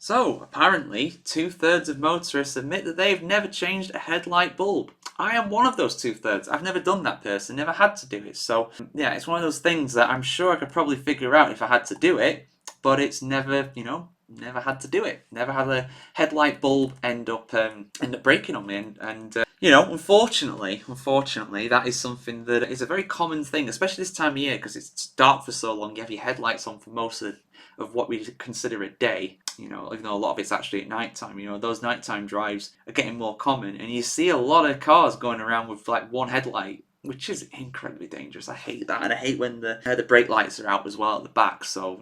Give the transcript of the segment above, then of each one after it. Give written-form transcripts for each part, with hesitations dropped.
So, apparently, 2/3 of motorists admit that they've never changed a headlight bulb. I am one of those 2/3. I've never done that person, never had to do it. So, yeah, it's one of those things that I'm sure I could probably figure out if I had to do it, but it's never, never had to do it. Never had a headlight bulb end up breaking on me, unfortunately, that is something that is a very common thing, especially this time of year because it's dark for so long. You have your headlights on for most of what we consider a day. Even though a lot of it's actually at night time. Those nighttime drives are getting more common, and you see a lot of cars going around with like one headlight, which is incredibly dangerous. I hate that, and I hate when the brake lights are out as well at the back. So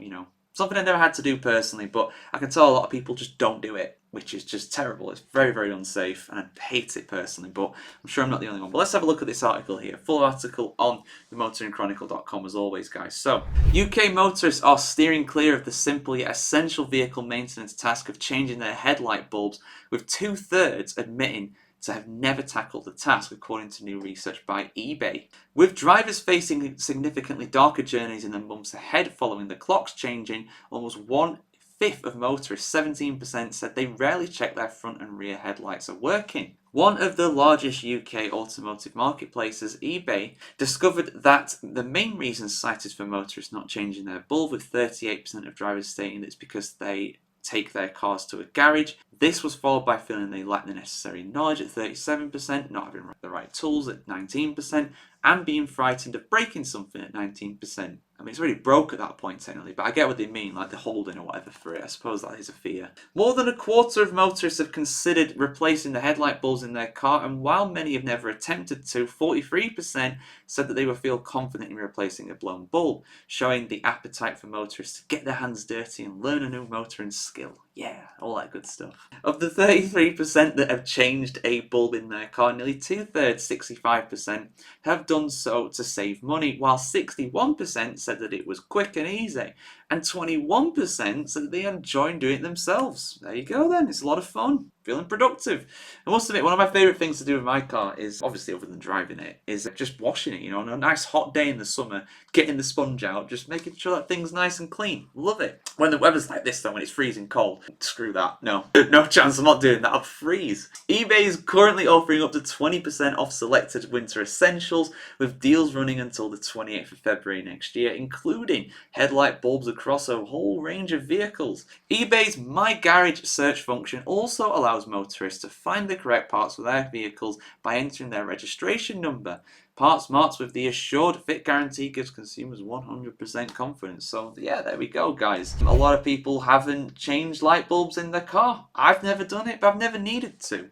something I never had to do personally, but I can tell a lot of people just don't do it, which is just terrible. It's very, very unsafe, and I hate it personally, but I'm sure I'm not the only one. But let's have a look at this article here. Full article on themotoringchronicle.com as always, guys. So, UK motorists are steering clear of the simple yet essential vehicle maintenance task of changing their headlight bulbs, with 2/3 admitting to have never tackled the task, according to new research by eBay. With drivers facing significantly darker journeys in the months ahead following the clocks changing, almost 1/5 of motorists, 17%, said they rarely check their front and rear headlights are working. One of the largest UK automotive marketplaces, eBay, discovered that the main reasons cited for motorists not changing their bulb, with 38% of drivers stating that it's because they take their cars to a garage. This was followed by feeling they lack the necessary knowledge at 37%, not having the right tools at 19%, and being frightened of breaking something at 19%. I mean, it's already broke at that point technically, but I get what they mean, like the holding or whatever for it. I suppose that is a fear. More than a quarter of motorists have considered replacing the headlight bulbs in their car, and while many have never attempted to, 43% said that they would feel confident in replacing a blown bulb, showing the appetite for motorists to get their hands dirty and learn a new motoring skill. Yeah, all that good stuff. Of the 33% that have changed a bulb in their car, nearly 2/3, 65%, have done so to save money, while 61% said that it was quick and easy, and 21% said that they enjoy doing it themselves. There you go then, it's a lot of fun. Feeling productive. I must admit, one of my favourite things to do with my car is, obviously other than driving it, is just washing it, on a nice hot day in the summer, getting the sponge out, just making sure that thing's nice and clean. Love it. When the weather's like this though, when it's freezing cold, screw that. No, no chance, I'm not doing that, I'll freeze. eBay is currently offering up to 20% off selected winter essentials, with deals running until the 28th of February next year, including headlight bulbs across a whole range of vehicles. eBay's My Garage search function also allows motorists to find the correct parts for their vehicles by entering their registration number. Parts marked with the Assured Fit guarantee gives consumers 100% confidence. So yeah, there we go, guys. A lot of people haven't changed light bulbs in their car. I've never done it, but I've never needed to.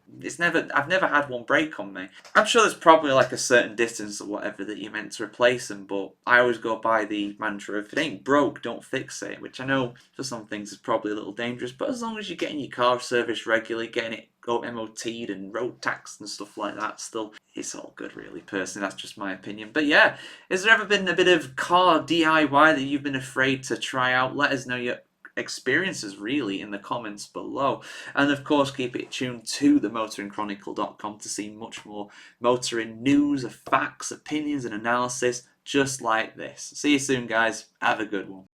I've never had one break on me. I'm sure there's probably like a certain distance or whatever that you're meant to replace them, but I always go by the mantra of if it ain't broke, don't fix it, which I know for some things is probably a little dangerous, but as long as you're getting your car serviced regularly, getting it MOT'd and road taxed and stuff like that, still, it's all good really, personally. That's just my opinion. But yeah, has there ever been a bit of car DIY that you've been afraid to try out? Let us know your experiences really in the comments below, and of course keep it tuned to themotoringchronicle.com to see much more motoring news, facts, opinions and analysis just like this. See you soon, guys. Have a good one.